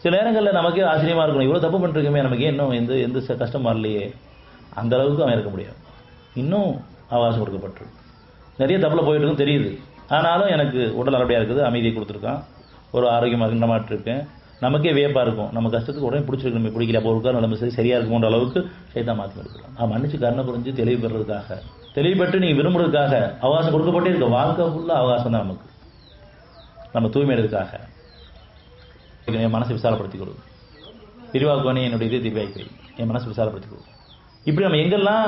சில நேரங்களில் நமக்கே ஆச்சரியமாக இருக்கணும், இவ்வளோ தப்பு பண்ணிருக்கோமே, நமக்கு இன்னும் எந்த கஷ்டம் வரலையே. அந்த அளவுக்கு அவன் இருக்க முடியாது. இன்னும் அவகாசம் கொடுக்கப்பட்டிருக்கு. நிறைய தப்பில் போயிட்டு இருக்கும் தெரியுது, ஆனாலும் எனக்கு உடல் நல்லபடியாக இருக்குது, அமைதியை கொடுத்துருக்கான், ஒரு ஆரோக்கியமாக இருந்தமாட்டு இருக்கேன். நமக்கே வியப்பாக இருக்கும், நம்ம கஷ்டத்துக்கு உடனே பிடிச்சிருக்கணுமே, பிடிக்கல அப்போ ஒரு நம்ம சரியாக இருக்குன்ற அளவுக்கு சைத்தான் மாற்றி கொடுக்குறோம். அவன் மன்னிச்சு கருணை புரிஞ்சு தெளிவு பெறதுக்காக, தெளிவு பெற்று நீங்கள் விரும்புறதுக்காக அவகாசம் கொடுக்கப்பட்டே இருக்க. வாழ்க்கை ஃபுல்லாக அவகாசம் தான் நமக்கு, நம்ம தூய்மையிறதுக்காக. என் மனசை விசாலப்படுத்திக் கொடு, விரிவாக்குவனே என்னுடைய இதயத்தை விரிவாக்கி, என் மனசை விசாலப்படுத்திக் கொடு. இப்படி நம்ம எங்கெல்லாம்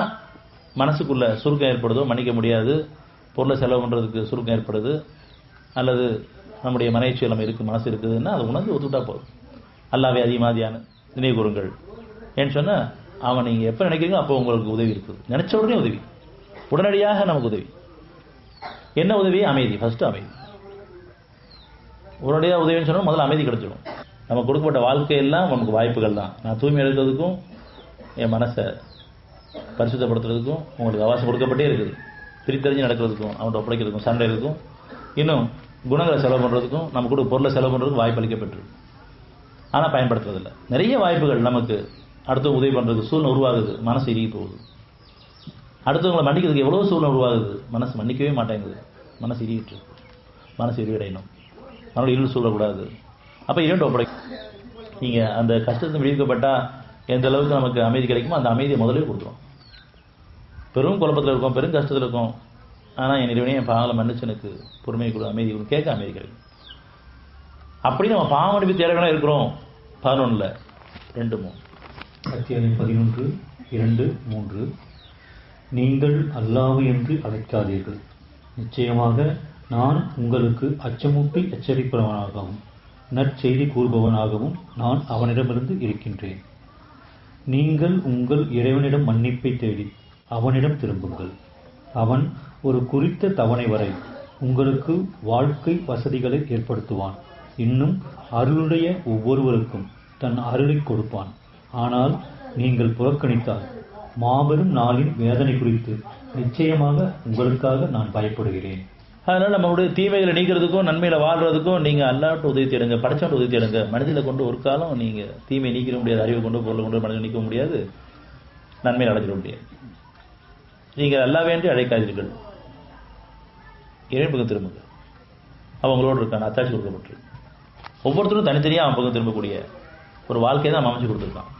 மனசுக்குள்ள சுருக்கம் ஏற்படுதோ, மன்னிக்க முடியாது, பொருளை செலவு பண்ணுறதுக்கு சுருக்கம் ஏற்படுது, அல்லது நம்முடைய மனைவி நம்ம இருக்குது, மனசு இருக்குதுன்னா அதை உணர்ந்து ஒத்துக்கிட்டா போதும். அல்லாவே அதிகமாதியான நினைவு கூறுங்கள் ஏன்னு சொன்னால், அவன் நீங்கள் எப்போ நினைக்கிறீங்களோ அப்போ உங்களுக்கு உதவி இருக்குது. நினைச்ச உடனே உதவி, உடனடியாக நமக்கு உதவி. என்ன உதவி? அமைதி. ஃபர்ஸ்ட் அமைதி. உடனடியாக உதவின்னு சொன்னால் முதல்ல அமைதி கிடைச்சிடும். நம்ம கொடுக்கப்பட்ட வாழ்க்கையெல்லாம் நமக்கு வாய்ப்புகள் தான். நான் தூய்மை எடுக்கிறதுக்கும் என் மனசை பரிசுத்தப்படுத்துறதுக்கும் உங்களுக்கு அவகாசம் கொடுக்கப்பட்டே இருக்குது. பிரித்தறிஞ்சு நடக்கிறதுக்கும், அவன்கிட்ட ஒப்படைக்கிறதுக்கும், சண்டைகளுக்கும், இன்னும் குணங்களை செலவு பண்ணுறதுக்கும், நம்ம கூட பொருளை செலவு பண்ணுறதுக்கும் வாய்ப்பு அளிக்கப்பட்டிருக்கு. ஆனால் பயன்படுத்துறதில்லை. நிறைய வாய்ப்புகள் நமக்கு அடுத்தவங்க உதவி பண்ணுறதுக்கு சூழ்நிலை உருவாகுது, மனசு இறுகி போகுது. அடுத்தவங்களை மன்னிக்கிறதுக்கு எவ்வளோ சூழ்நிலை உருவாகுது, மனசு மன்னிக்கவே மாட்டேங்குது, மனசு இறுகிட்டு இருக்கு. மனசு இறுதியடையணும், அதனால இருள் சூழக்கூடாது. அப்போ இரண்டு ஒப்படை. நீங்கள் அந்த கஷ்டத்தை விடுவிக்கப்பட்டால் எந்த அளவுக்கு நமக்கு அமைதி கிடைக்குமோ அந்த அமைதியை முதலே கொடுத்துரும். பெரும் குழப்பத்தில் இருக்கும், பெரும் கஷ்டத்தில் இருக்கும், ஆனால் என் இறைவனே என் பாவங்களை மன்னிச்சு எனக்கு பொறுமையை கொடு, அமைதி கொடு, கேட்க அமைதி கிடைக்கும். அப்படி நம்ம பாவ மன்னிப்பு தேடலாம் இருக்கிறோம். 11:2-3 அத்தியாயம் 11:2-3. நீங்கள் அல்லாஹ் என்று அழைக்காதீர்கள், நிச்சயமாக நான் உங்களுக்கு அச்சமூட்டி எச்சரிப்பவனாகவும் நற்செய்தி கூறுபவனாகவும் நான் அவனிடமிருந்து இருக்கின்றேன். நீங்கள் உங்கள் இறைவனிடம் மன்னிப்பை தேடி அவனிடம் திரும்புங்கள். அவன் ஒரு குறித்த தவணை வரை உங்களுக்கு வாழ்க்கை வசதிகளை ஏற்படுத்துவான். இன்னும் அருளுடைய ஒவ்வொருவருக்கும் தன் அருளை கொடுப்பான். ஆனால் நீங்கள் புறக்கணித்தால் மாபெரும் நாளின் வேதனை குறித்து நிச்சயமாக உங்களுக்காக நான் பயப்படுகிறேன். அதனால் நம்மளுடைய தீமைகளை நீக்கிறதுக்கும் நன்மையில வாழ்றதுக்கும் நீங்கள் அல்லாட்ட உதவி தேடுங்க, படைச்சவன் உதவி தேடுங்க. மனிதனை கொண்டு ஒரு காலம் நீங்கள் தீமையை நீக்கிற முடியாது, அறிவை கொண்டு பொருளை கொண்டு மனிதனை நீக்க முடியாது, நன்மையை அடைஞ்சிட முடியாது. நீங்கள் அல்லாவேன்றி அழைக்காதீர்கள், இறைவன் பக்கம் திரும்புங்க. அவங்களோடு இருக்கான அத்தாட்சி கொடுக்கப்பட்டிருக்கு. ஒவ்வொருத்தரும் தனித்தனியாக அவன் பக்கம் திரும்பக்கூடிய ஒரு வாழ்க்கையை தான் அமைச்சு கொடுத்துருக்கான்.